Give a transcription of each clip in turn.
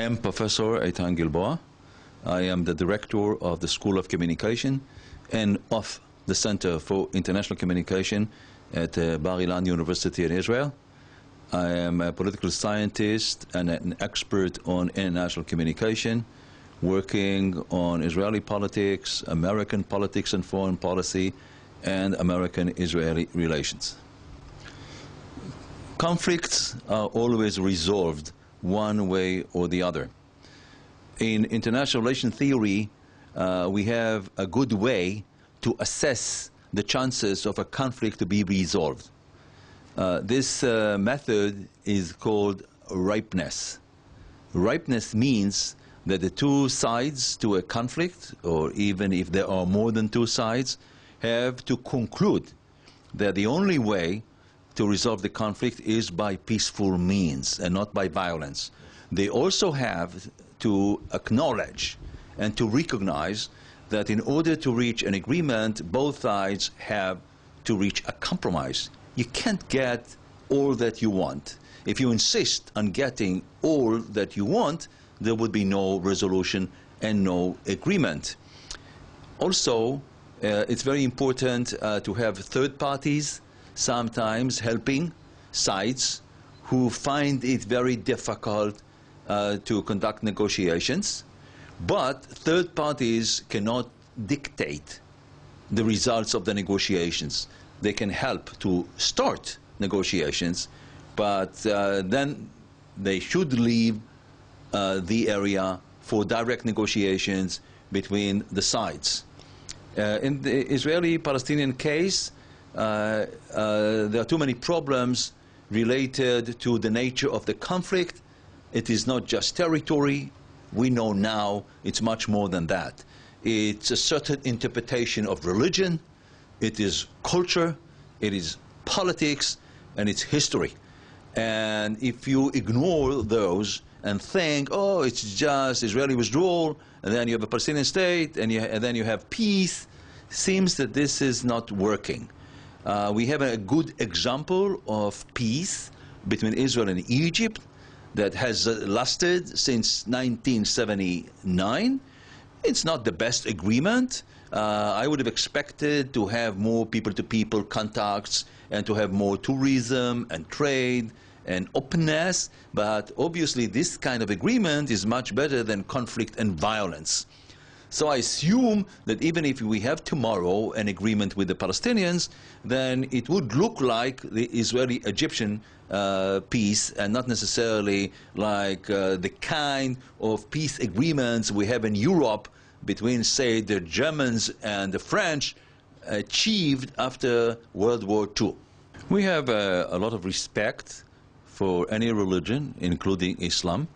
am Professor Eytan Gilboa. I am the director of the School of Communication and of the Center for International Communication at Bar-Ilan University in Israel. I am a political scientist and an expert on international communication, working on Israeli politics, American politics and foreign policy, and American-Israeli relations. Conflicts are always resolved one way or the other. In international relations theory, we have a good way to assess the chances of a conflict to be resolved. This method is called ripeness. Ripeness means that the two sides to a conflict, or even if there are more than two sides, have to conclude that the only way to resolve the conflict is by peaceful means and not by violence. They also have to acknowledge and to recognize that in order to reach an agreement, both sides have to reach a compromise. You can't get all that you want. If you insist on getting all that you want, there would be no resolution and no agreement. Also, it's very important to have third parties sometimes helping sides who find it very difficult to conduct negotiations. But third parties cannot dictate the results of the negotiations. They can help to start negotiations, but then they should leave the area for direct negotiations between the sides. In the Israeli-Palestinian case, there are too many problems related to the nature of the conflict. It is not just territory. We know now it's much more than that. It's a certain interpretation of religion, it is culture, it is politics, and it's history. And if you ignore those and think, oh, it's just Israeli withdrawal, and then you have a Palestinian state, and then you have peace, seems that this is not working. We have a good example of peace between Israel and Egypt that has lasted since 1979. It's not the best agreement. I would have expected to have more people-to-people contacts and to have more tourism and trade and openness, but obviously this kind of agreement is much better than conflict and violence. So I assume that even if we have tomorrow an agreement with the Palestinians, then it would look like the Israeli-Egyptian peace and not necessarily like the kind of peace agreements we have in Europe between, say, the Germans and the French achieved after World War II. We have a lot of respect for any religion, including Islam.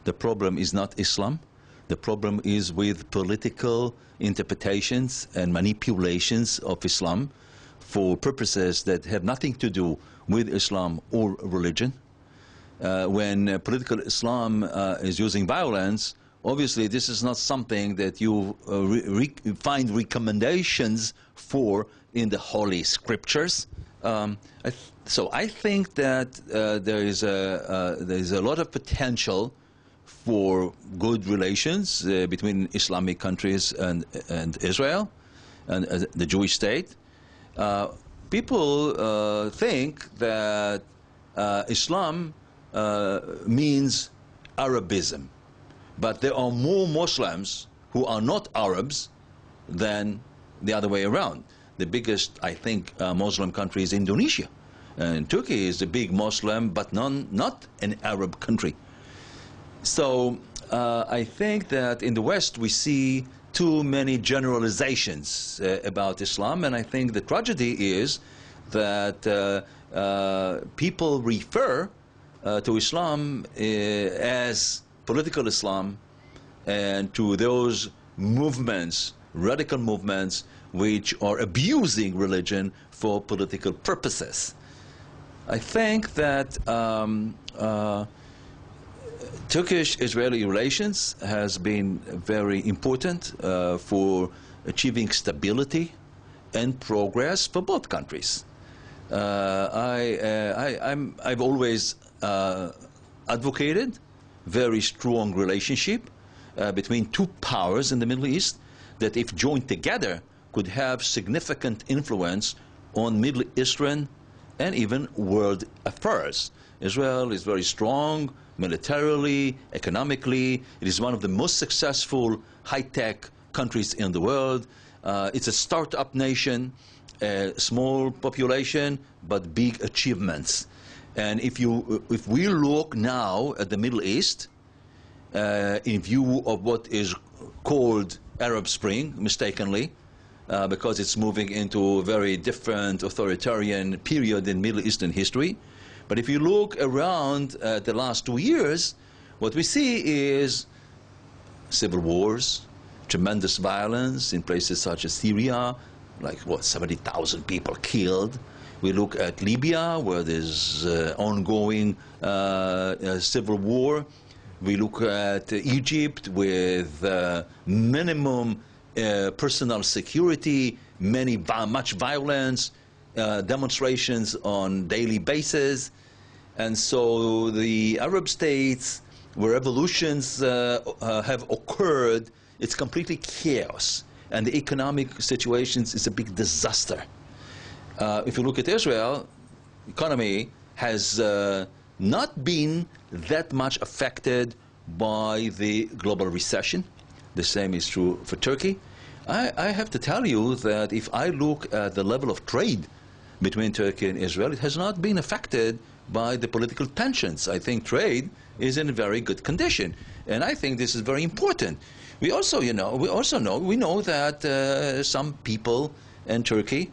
The problem is not Islam. The problem is with political interpretations and manipulations of Islam for purposes that have nothing to do with Islam or religion. When political Islam is using violence, obviously this is not something that you find recommendations for in the Holy Scriptures. So I think that there is a lot of potential for good relations between Islamic countries and Israel and the Jewish state. People think that Islam means Arabism, but there are more Muslims who are not Arabs than the other way around. The biggest, I think, Muslim country is Indonesia, and Turkey is a big Muslim, but not an Arab country. So I think that in the West we see too many generalizations about Islam, and I think the tragedy is that people refer to Islam as political Islam and to those movements, radical movements, which are abusing religion for political purposes. I think that Turkish-Israeli relations has been very important for achieving stability and progress for both countries. I've always advocated very strong relationship between two powers in the Middle East that, if joined together, could have significant influence on Middle Eastern and even world affairs. Israel is very strong militarily, economically. It is one of the most successful high-tech countries in the world. It's a start-up nation, a small population, but big achievements. And if we look now at the Middle East, in view of what is called Arab Spring, mistakenly, because it's moving into a very different authoritarian period in Middle Eastern history. But if you look around the last 2 years, what we see is civil wars, tremendous violence in places such as Syria, like, 70,000 people killed. We look at Libya, where there's ongoing civil war. We look at Egypt with minimum personal security, much violence, demonstrations on daily basis. And so the Arab states, where revolutions have occurred, it's completely chaos. And the economic situations is a big disaster. If you look at Israel, economy has not been that much affected by the global recession. The same is true for Turkey. I have to tell you that if I look at the level of trade between Turkey and Israel, it has not been affected by the political tensions. I think trade is in very good condition, and I think this is very important. We also know that some people in Turkey,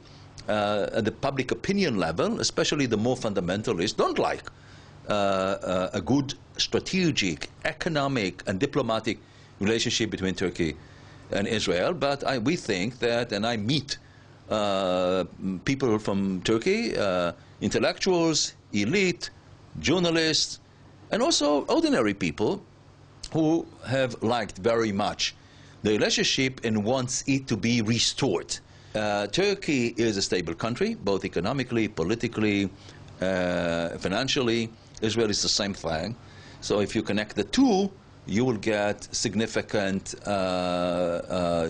at the public opinion level, especially the more fundamentalists, don't like a good strategic, economic, and diplomatic relationship between Turkey and Israel. But we think that, and I meet people from Turkey, intellectuals, elite, journalists, and also ordinary people who have liked very much the relationship and wants it to be restored. Turkey is a stable country, both economically, politically, financially. Israel is the same thing. So if you connect the two, you will get significant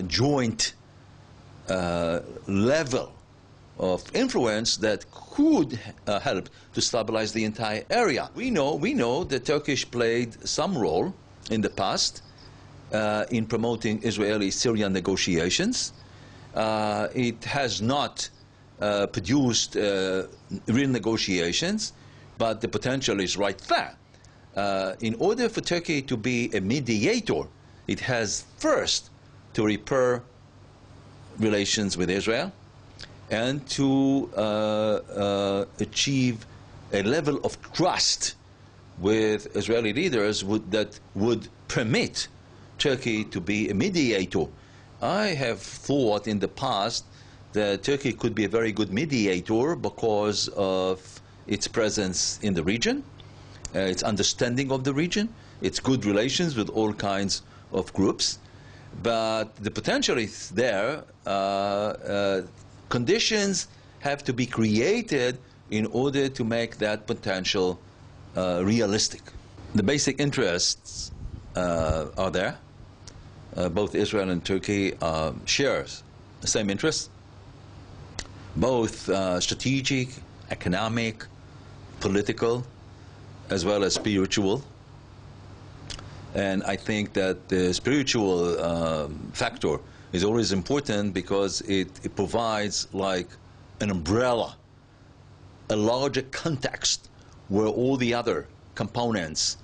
joint level of influence that could help to stabilize the entire area. We know that Turkish played some role in the past in promoting Israeli-Syrian negotiations. It has not produced real negotiations, but the potential is right there. In order for Turkey to be a mediator, it has first to repair relations with Israel and to achieve a level of trust with Israeli leaders that would permit Turkey to be a mediator. I have thought in the past that Turkey could be a very good mediator because of its presence in the region, its understanding of the region, its good relations with all kinds of groups. But the potential is there. Conditions have to be created in order to make that potential realistic. The basic interests are there. Both Israel and Turkey share the same interests, both strategic, economic, political, as well as spiritual. And I think that the spiritual factor is always important because it provides like an umbrella, a larger context where all the other components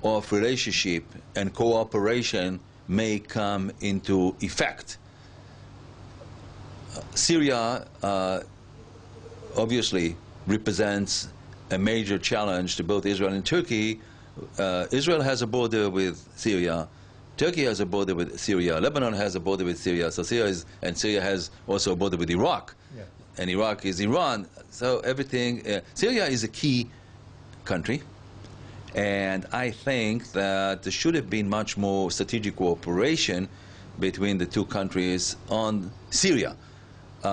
of relationship and cooperation may come into effect. Syria obviously represents a major challenge to both Israel and Turkey. Israel has a border with Syria. Turkey has a border with Syria. Lebanon has a border with Syria. So Syria has also a border with Iraq. Yeah. And Iraq is Iran. So everything, Syria is a key country. And I think that there should have been much more strategic cooperation between the two countries on Syria.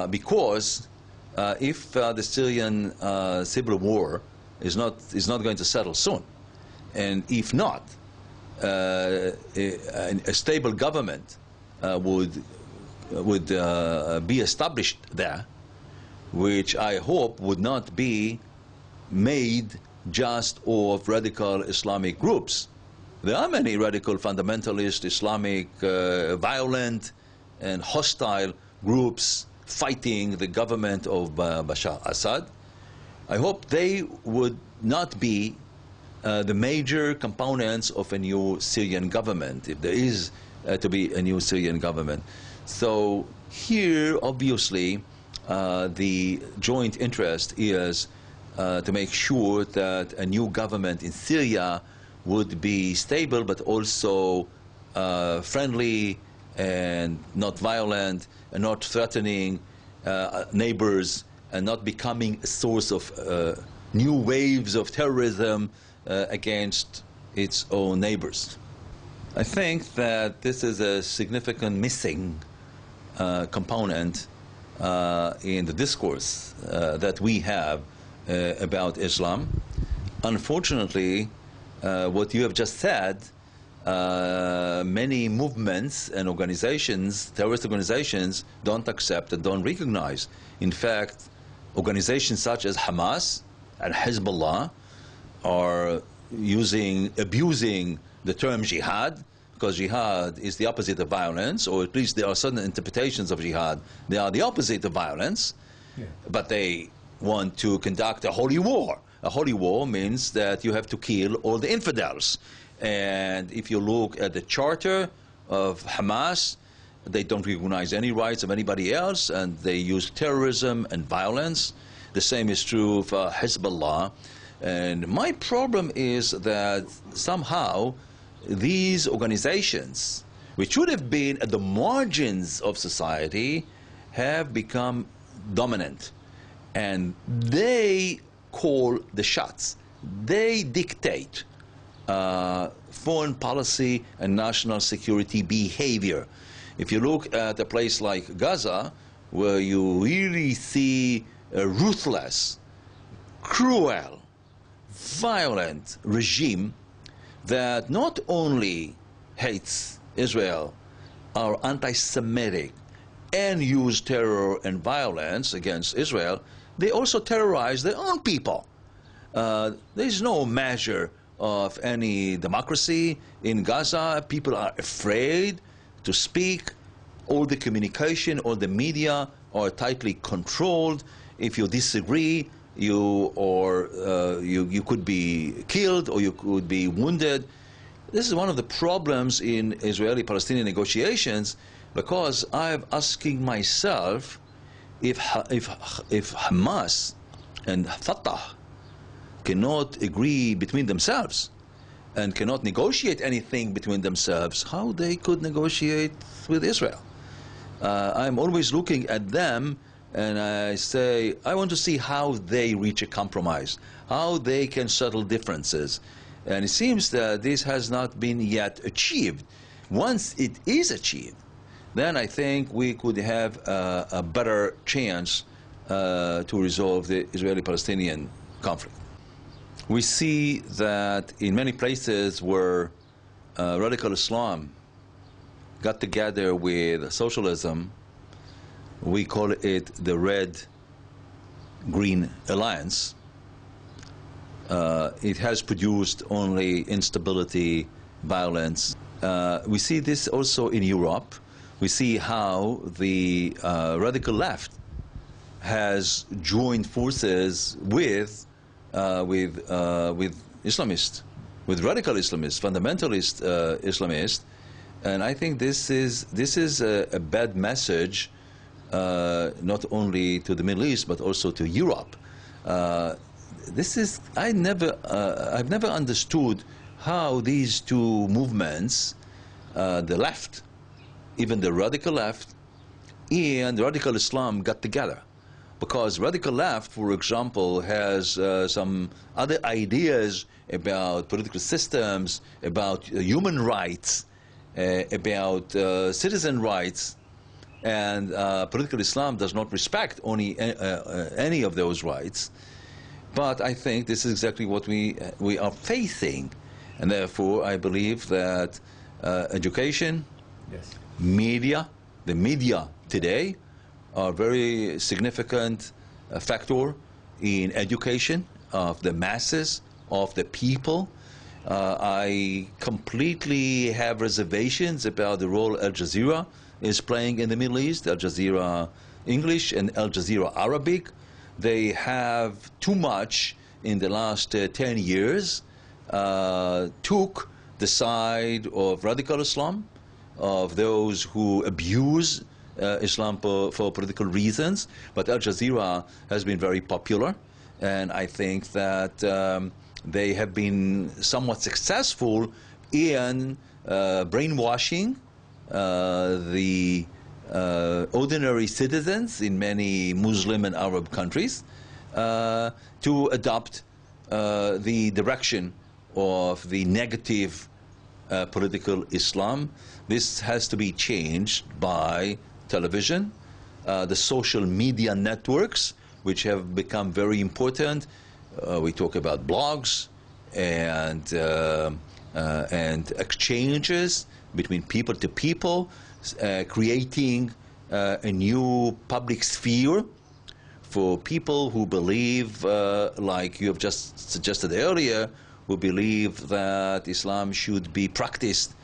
Because if the Syrian civil war is not going to settle soon, and if not, a stable government would be established there, which I hope would not be made just of radical Islamic groups. There are many radical fundamentalist Islamic violent and hostile groups fighting the government of Bashar Assad. I hope they would not be the major components of a new Syrian government, if there is to be a new Syrian government. So here, obviously, the joint interest is to make sure that a new government in Syria would be stable, but also friendly and not violent and not threatening neighbors and not becoming a source of new waves of terrorism against its own neighbors. I think that this is a significant missing component in the discourse that we have about Islam. Unfortunately, what you have just said, many movements and organizations, terrorist organizations, don't accept and don't recognize. In fact, organizations such as Hamas and Hezbollah are abusing the term jihad, because jihad is the opposite of violence, or at least there are certain interpretations of jihad. They are the opposite of violence, but they want to conduct a holy war. A holy war means that you have to kill all the infidels. And if you look at the charter of Hamas, they don't recognize any rights of anybody else, and they use terrorism and violence. The same is true for Hezbollah. And my problem is that somehow these organizations, which should have been at the margins of society, have become dominant. And they call the shots. They dictate foreign policy and national security behavior. If you look at a place like Gaza, where you really see a ruthless, cruel, violent regime that not only hates Israel, are anti-Semitic, and use terror and violence against Israel, they also terrorize their own people. There is no measure of any democracy in Gaza. People are afraid to speak. All the communication, all the media are tightly controlled. If you disagree, you could be killed or you could be wounded. This is one of the problems in Israeli-Palestinian negotiations, because I'm asking myself if Hamas and Fatah cannot agree between themselves and cannot negotiate anything between themselves, how they could negotiate with Israel. I'm always looking at them and I say, I want to see how they reach a compromise, how they can settle differences. And it seems that this has not been yet achieved. Once it is achieved, then I think we could have a better chance to resolve the Israeli-Palestinian conflict. We see that in many places where radical Islam got together with socialism, we call it the Red-Green Alliance. It has produced only instability, violence. We see this also in Europe. We see how the radical left has joined forces with Islamists, with radical Islamists, fundamentalist Islamists, and I think this is a bad message, not only to the Middle East but also to Europe. I've never understood how these two movements, the left, even the radical left, and radical Islam got together. Because radical left, for example, has some other ideas about political systems, about human rights, about citizen rights, and political Islam does not respect any of those rights. But I think this is exactly what we are facing. And therefore, I believe that education, Yes. media, the media today are very significant factor in education of the masses, of the people. I completely have reservations about the role Al Jazeera is playing in the Middle East, Al Jazeera English and Al Jazeera Arabic. They have too much in the last 10 years took the side of radical Islam, of those who abuse Islam for political reasons. But Al Jazeera has been very popular, and I think that they have been somewhat successful in brainwashing the ordinary citizens in many Muslim and Arab countries to adopt the direction of the negative political Islam. This has to be changed by television, the social media networks, which have become very important. We talk about blogs and exchanges between people to people, creating a new public sphere for people who believe, like you have just suggested earlier, who believe that Islam should be practiced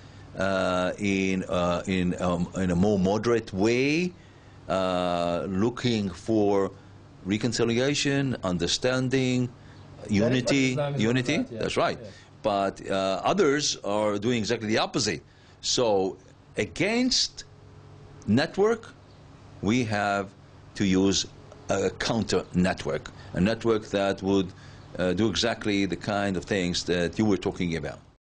in a more moderate way, looking for reconciliation, understanding, unity. Unity. That, yeah. That's right. Yeah. But others are doing exactly the opposite. So against network, we have to use a counter network, a network that would do exactly the kind of things that you were talking about.